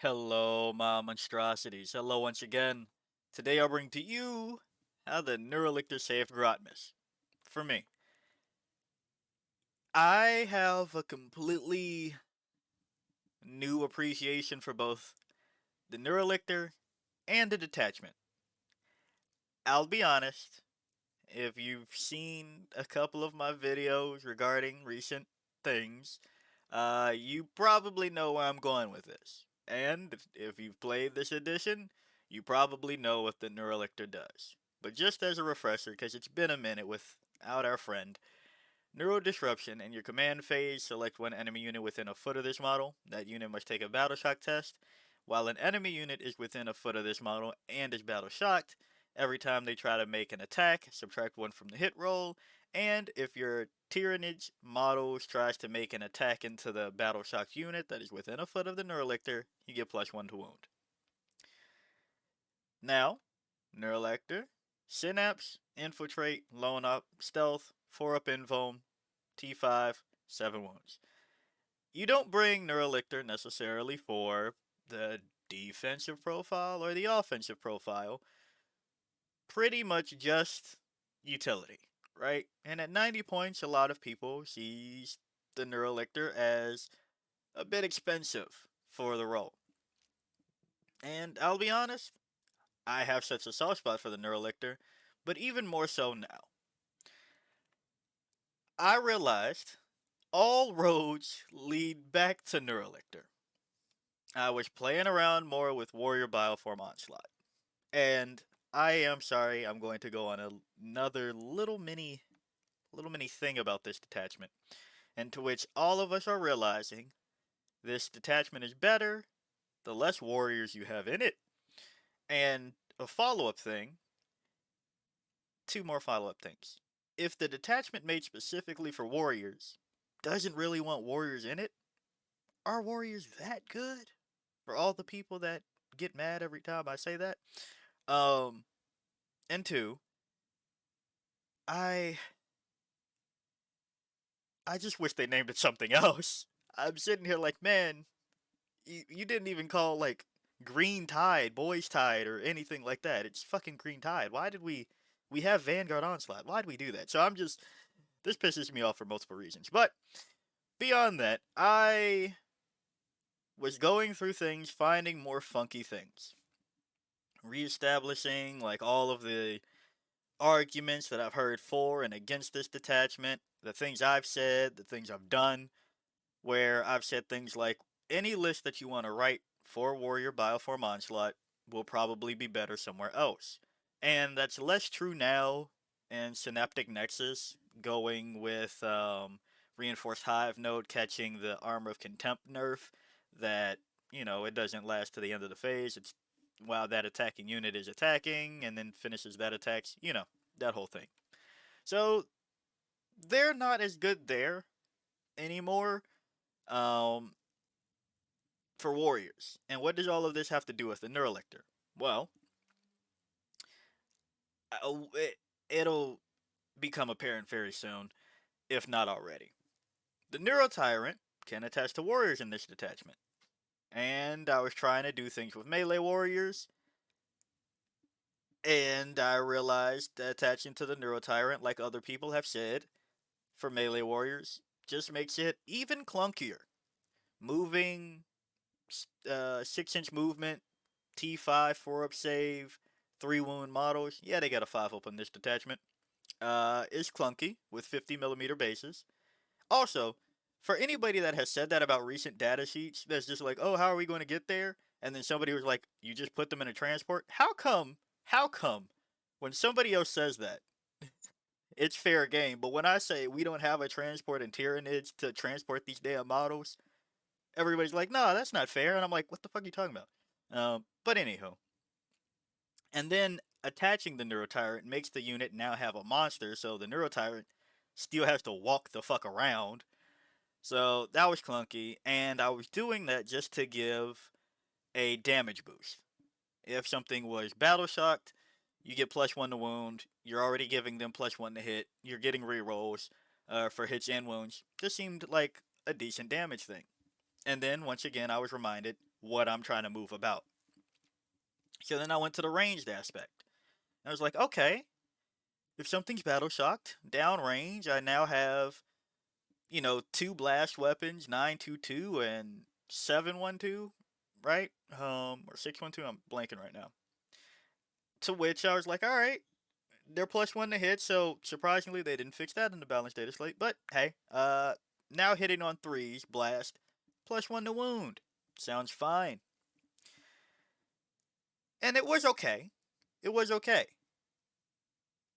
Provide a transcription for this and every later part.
Hello, my monstrosities. Hello once again. Today I'll bring to you how the Neurolictor saved Grotmus. For me, I have a completely new appreciation for both the Neurolictor and the detachment. I'll be honest, if you've seen a couple of my videos regarding recent things, you probably know where I'm going with this. And if you've played this edition, you probably know what the Neurolictor does. But just as a refresher, because it's been a minute without our friend, Neuro Disruption, in your command phase, select one enemy unit within a foot of this model. That unit must take a battle shock test. While an enemy unit is within a foot of this model and is battle shocked, every time they try to make an attack, subtract one from the hit roll. And if your Tyranids model tries to make an attack into the battle shocked unit that is within a foot of the Neurolictor, you get +1 to wound. Now, Neurolictor, Synapse, Infiltrate, Lone Up, Stealth, 4 up Invuln, T5, 7 wounds. You don't bring Neurolictor necessarily for the defensive profile or the offensive profile. Pretty much just utility, right? And at 90 points, a lot of people sees the Neurolictor as a bit expensive for the role. And I'll be honest, I have such a soft spot for the Neurolictor, but even more so now. I realized all roads lead back to Neurolictor. I was playing around more with Warrior Bioform Onslaught. And I am sorry, I'm going to go on another little mini thing about this detachment. And to which all of us are realizing this detachment is better the less warriors you have in it. And a follow-up thing, two more follow-up things. If the detachment made specifically for warriors doesn't really want warriors in it, are warriors that good? For all the people that get mad every time I say that. Um, and two, I I just wish they named it something else. I'm sitting here like, man, you didn't even call like Green Tide, Boys Tide, or anything like that. It's fucking Green Tide. Why did we have Vanguard Onslaught? Why did we do that? So I'm just this pisses me off for multiple reasons. But beyond that, I was going through things, finding more funky things, reestablishing like all of the arguments that I've heard for and against this detachment, the things I've said, the things I've done, where I've said things like any list that you want to write for Warrior Bioform Onslaught will probably be better somewhere else. And that's less true now in Synaptic Nexus, going with Reinforced Hive Node catching the Armor of Contempt nerf that, it doesn't last to the end of the phase. It's while that attacking unit is attacking and then finishes that attacks, that whole thing. So they're not as good there anymore. Um, for warriors. And what does all of this have to do with the Neurolictor? Well, it'll become apparent very soon, if not already. The Neurotyrant can attach to warriors in this detachment. And I was trying to do things with melee warriors, and I realized that attaching to the Neurotyrant, like other people have said, for melee warriors, just makes it even clunkier. Moving 6-inch movement, T5, 4 up save, 3 wound models. Yeah, they got a 5 up on this detachment. Is clunky with 50mm bases. Also, for anybody that has said that about recent data sheets, that's just like, oh, how are we going to get there? And then somebody was like, you just put them in a transport? How come, when somebody else says that, it's fair game, but when I say we don't have a transport in Tyranids to transport these damn models, everybody's like, no, that's not fair. And I'm like, what the fuck are you talking about? But anyhow. And then attaching the Neurotyrant makes the unit now have a monster, so the Neurotyrant still has to walk the fuck around. So that was clunky, and I was doing that just to give a damage boost. If something was battle shocked, you get +1 to wound. You're already giving them +1 to hit. You're getting rerolls for hits and wounds. This seemed like a decent damage thing. And then, once again, I was reminded what I'm trying to move about. So then I went to the ranged aspect. I was like, okay, if something's battle shocked, downrange, I now have, two blast weapons, 922 and 712, right? Or 612, I'm blanking right now. To which I was like, all right, they're +1 to hit, so surprisingly they didn't fix that in the balanced data slate. But hey, now hitting on threes, blast, +1 to wound. Sounds fine. And it was okay. It was okay.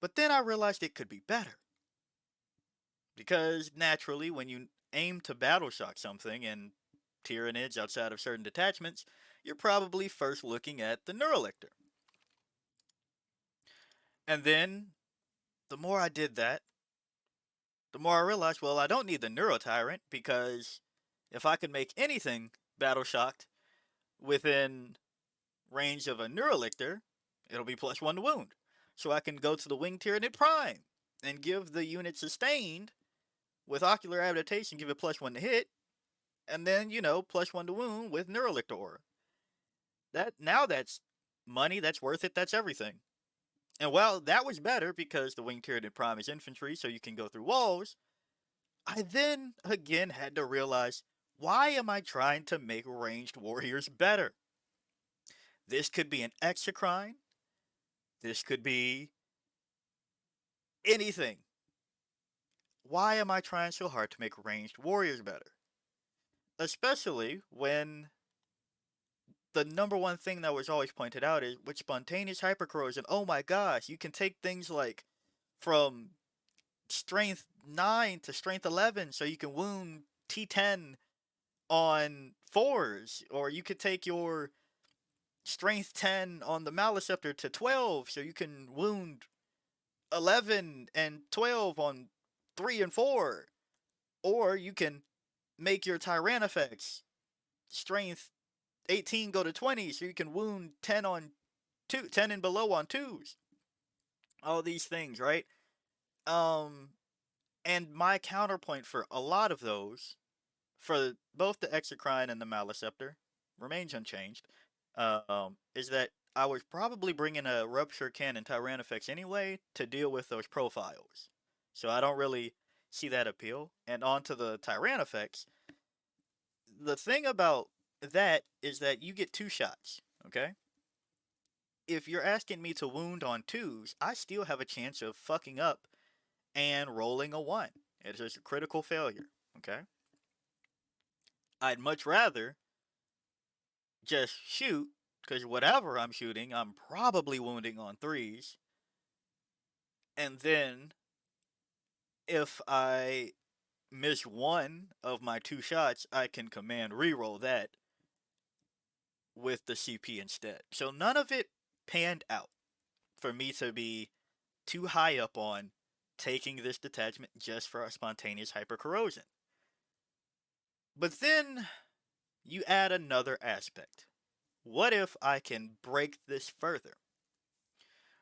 But then I realized it could be better. Because naturally, when you aim to battle shock something in Tyranids outside of certain detachments, you're probably first looking at the Neurolictor. And then, the more I did that, the more I realized, well, I don't need the Neurotyrant because if I can make anything battle shocked within range of a Neurolictor, it'll be +1 to wound. So I can go to the Winged Tyranid Prime and give the unit sustained with ocular adaptation, give it +1 to hit, and then, +1 to wound with Neurolictor aura. That's money, that's worth it, that's everything. And while that was better because the Winged Tyranid Prime is infantry, so you can go through walls, I then again had to realize, why am I trying to make ranged warriors better? This could be an exocrine. This could be anything. Why am I trying so hard to make ranged warriors better? Especially when the number one thing that was always pointed out is with spontaneous hypercorrosion, oh my gosh, you can take things like from strength 9 to strength 11 so you can wound T10 on 4s, or you could take your strength 10 on the Maleceptor to 12 so you can wound 11 and 12 on 3 and 4, or you can make your Tyrannifex strength 18 go to 20 so you can wound 10 on 10 and below on 2s. All these things, right? And my counterpoint for a lot of those, for both the Exocrine and the Maleceptor, remains unchanged, is that I was probably bringing a Rupture Cannon Tyrannifex anyway to deal with those profiles. So I don't really see that appeal. And onto the Tyrannifex, the thing about that is that you get 2 shots, okay? If you're asking me to wound on 2s, I still have a chance of fucking up and rolling a 1. It is a critical failure, okay? I'd much rather just shoot, because whatever I'm shooting, I'm probably wounding on 3s. And then, if I miss one of my 2 shots, I can command reroll that with the CP instead. So none of it panned out for me to be too high up on taking this detachment just for a spontaneous hypercorrosion. But then you add another aspect. What if I can break this further?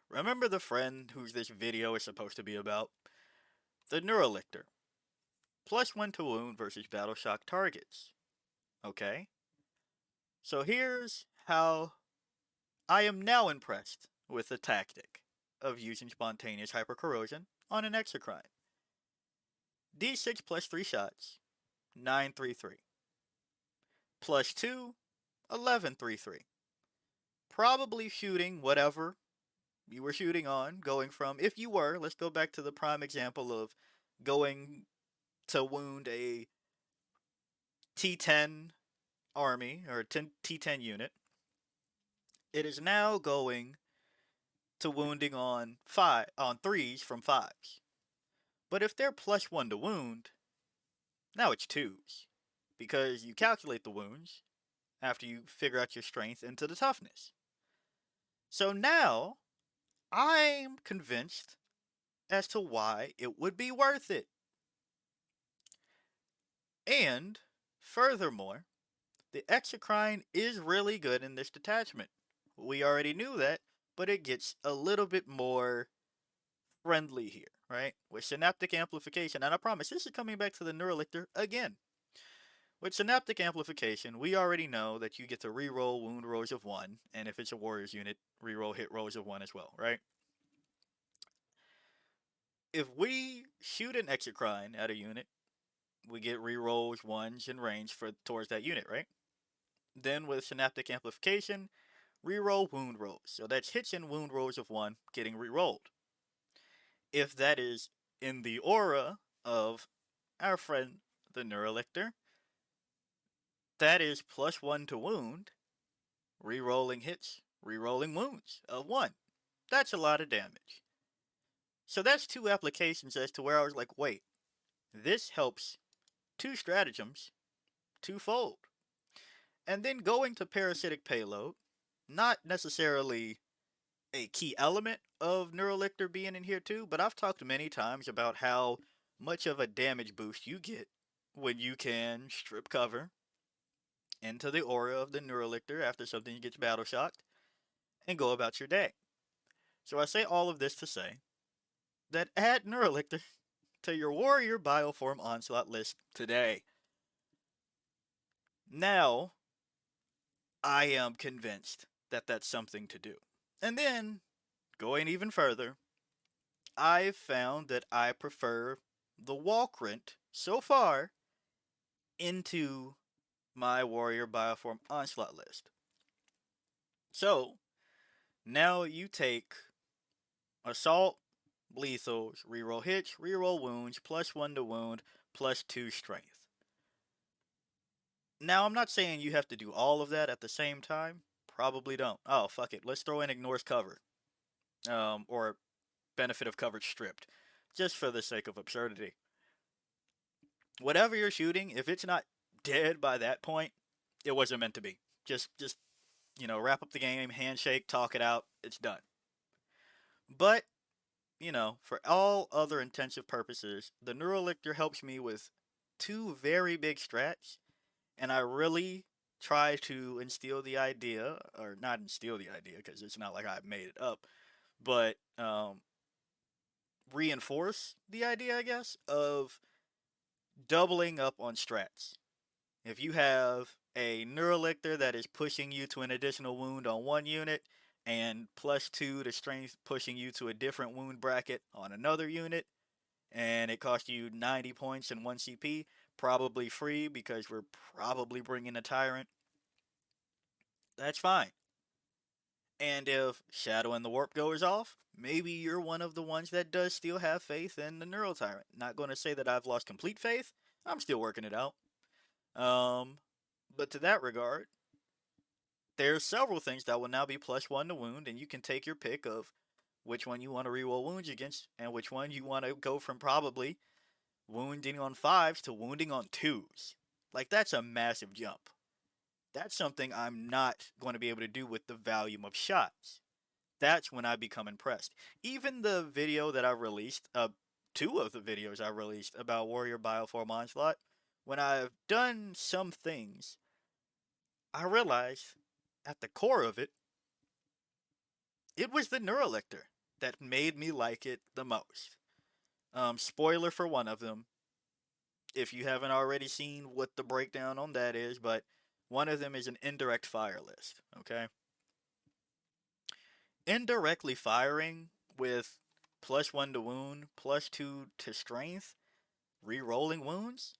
Remember the friend whose this video is supposed to be about? The Neurolictor. +1 to wound versus battle shock targets. Okay? So here's how I am now impressed with the tactic of using spontaneous hypercorrosion on an exocrine. D6 plus 3 shots, 933. Plus 2, 1133. Probably shooting whatever you were shooting on, going from, if you were, let's go back to the prime example of going to wound a T10 army, or T10 unit. It is now going to wounding on 3s from 5s. But if they're +1 to wound, now it's 2s. Because you calculate the wounds after you figure out your strength into the toughness. So now, I'm convinced as to why it would be worth it. And, furthermore, the exocrine is really good in this detachment. We already knew that, but it gets a little bit more friendly here, right? With synaptic amplification, and I promise this is coming back to the Neurolictor again. With Synaptic Amplification, we already know that you get to reroll wound rolls of 1, and if it's a warrior's unit, reroll hit rolls of 1 as well, right? If we shoot an Exocrine at a unit, we get rerolls 1s in range for towards that unit, right? Then with Synaptic Amplification, reroll wound rolls. So that's hits and wound rolls of 1 getting rerolled. If that is in the aura of our friend the Neurolictor, that is +1 to wound, rerolling hits, rerolling wounds of 1. That's a lot of damage. So that's 2 applications as to where I was like, wait, this helps 2 stratagems twofold. And then going to parasitic payload, not necessarily a key element of Neurolictor being in here too, but I've talked many times about how much of a damage boost you get when you can strip cover into the aura of the Neurolictor after something gets battle shocked and go about your day. So I say all of this to say that add Neurolictor to your warrior bioform onslaught list today. Now, I am convinced that that's something to do. And then, going even further, I've found that I prefer the Walkrent so far into my warrior bioform onslaught list. So, now you take assault, lethals, reroll hits, reroll wounds, +1 to wound, +2 strength. Now, I'm not saying you have to do all of that at the same time. Probably don't. Oh, fuck it. Let's throw in ignores cover. Or benefit of coverage stripped. Just for the sake of absurdity. Whatever you're shooting, if it's not dead by that point, it wasn't meant to be. Just wrap up the game, handshake, talk it out, it's done. But, for all other intensive purposes, the Neurolictor helps me with 2 very big strats, and I really try to instill the idea, or not instill the idea, because it's not like I made it up, but reinforce the idea, I guess, of doubling up on strats. If you have a Neurolictor that is pushing you to an additional wound on one unit, and +2 to strength pushing you to a different wound bracket on another unit, and it costs you 90 points and 1 CP, probably free because we're probably bringing a Tyrant, that's fine. And if Shadow and the Warp goes off, maybe you're one of the ones that does still have faith in the Neuro Tyrant. Not going to say that I've lost complete faith. I'm still working it out. But to that regard, there's several things that will now be +1 to wound, and you can take your pick of which one you want to reroll wounds against, and which one you want to go from probably wounding on 5s to wounding on 2s. Like, that's a massive jump. That's something I'm not going to be able to do with the volume of shots. That's when I become impressed. Even the video that I released, 2 of the videos I released about Warrior Bioform Onslaught, when I've done some things, I realized at the core of it, it was the Neurolictor that made me like it the most. Spoiler for one of them, if you haven't already seen what the breakdown on that is, but one of them is an indirect fire list, okay? Indirectly firing with +1 to wound, +2 to strength, re-rolling wounds,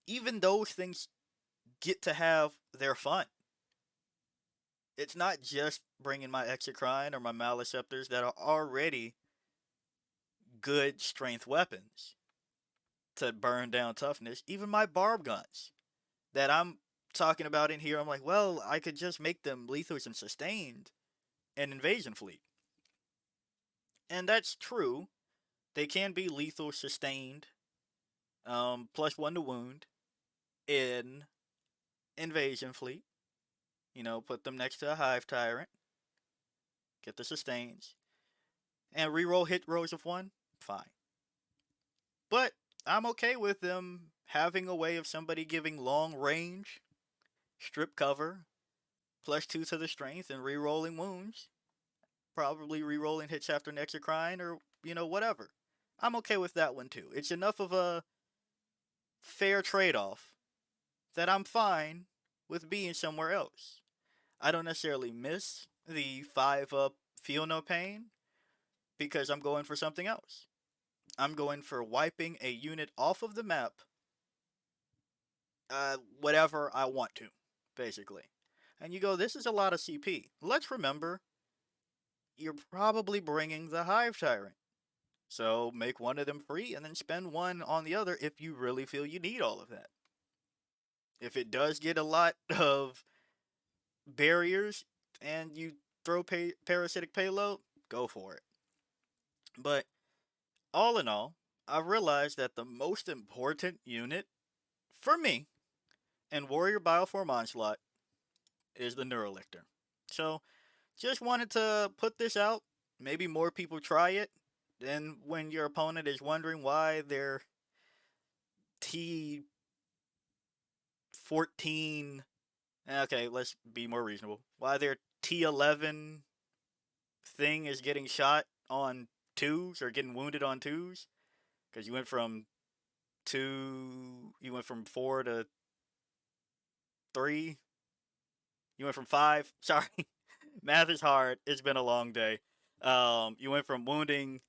even those things get to have their fun. It's not just bringing my Exocrine or my Maliceptors that are already good strength weapons to burn down toughness. Even my barb guns that I'm talking about in here, I'm like, well, I could just make them lethals and sustained in Invasion Fleet. And that's true. They can be lethal sustained, +1 to wound in Invasion Fleet. Put them next to a Hive Tyrant. Get the sustains. And reroll hit rolls of 1. Fine. But I'm okay with them having a way of somebody giving long range, strip cover, +2 to the strength, and re-rolling wounds. Probably re-rolling hits after an Exocrine or, whatever. I'm okay with that one too. It's enough of a fair trade-off that I'm fine with being somewhere else. I don't necessarily miss the 5 up, feel no pain, because I'm going for something else. I'm going for wiping a unit off of the map, whatever I want to, basically. And you go, this is a lot of CP. Let's remember, you're probably bringing the Hive Tyrant. So make one of them free and then spend one on the other if you really feel you need all of that. If it does get a lot of barriers and you throw parasitic payload, go for it. But all in all, I realized that the most important unit for me in Warrior Bioform Onslaught is the Neurolictor. So just wanted to put this out. Maybe more people try it. Then when your opponent is wondering why their T14, okay, let's be more reasonable. Why their T11 thing is getting shot on twos or getting wounded on twos, because you went from 4 to 3, you went from 5. Sorry, math is hard. It's been a long day. You went from wounding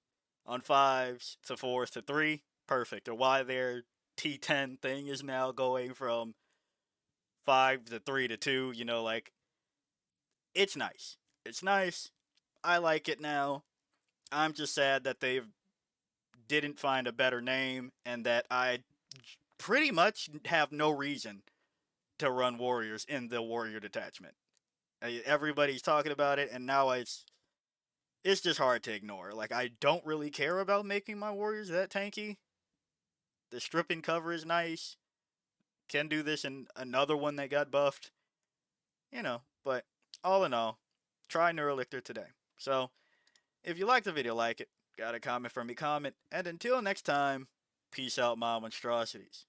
on 5s to 4s to 3. Perfect. Or why their T10 thing is now going from 5 to 3 to 2. Like, it's nice. It's nice. I like it now. I'm just sad that they didn't find a better name and that I pretty much have no reason to run warriors in the warrior detachment. Everybody's talking about it, and now it's just hard to ignore. Like, I don't really care about making my warriors that tanky. The stripping cover is nice. Can do this in another one that got buffed. But all in all, try Neurolictor today. So, if you like the video, like it. Got a comment from me, comment. And until next time, peace out, my monstrosities.